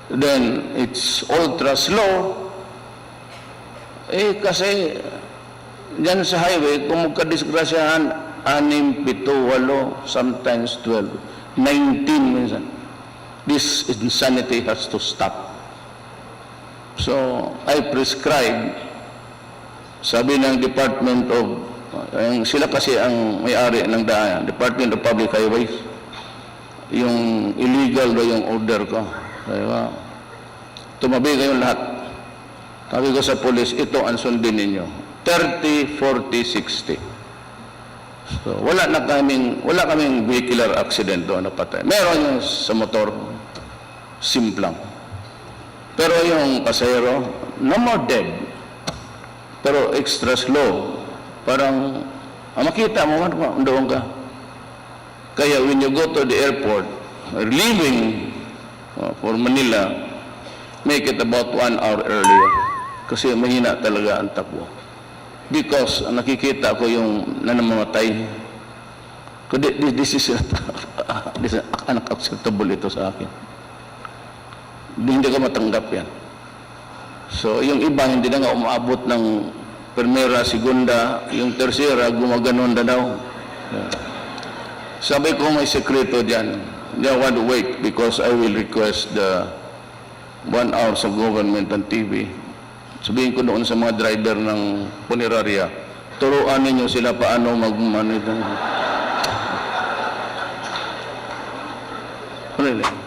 then it's ultra slow. Kasi dyan sa highway, kung magkadisgrasyahan, 6, 7, 8, sometimes 12, 19 minsan. This insanity has to stop. So, I prescribe, sabi ng Department of, sila kasi ang may-ari ng daan, Department of Public Highways, yung illegal daw yung order ko. Diba? Tumabi kayong lahat. Sabi ko sa polis, ito ang sundin ninyo. 30, 40, 60. So, wala kaming vehicular accident doon na patay. Meron yung sa motor, simplang. Pero yung pasahero, no more dead. Pero extra slow. Parang, makita mo, doon ka. Kaya when you go to the airport, leaving for Manila, make it about 1 hour earlier. Kasi mahina talaga ang takbo. Because nakikita ko yung nanamamatay. This is unacceptable ito sa akin. Hindi ko matanggap yan. So yung iba hindi na nga umaabot ng primera, segunda, yung tersera, gumaganon na daw. Sabi ko may sekreto dyan. They want to wait because I will request the 1 hour sa government and TV. Sabihin ko doon sa mga driver ng punerarya, turuan ninyo sila paano mag-manage. Really?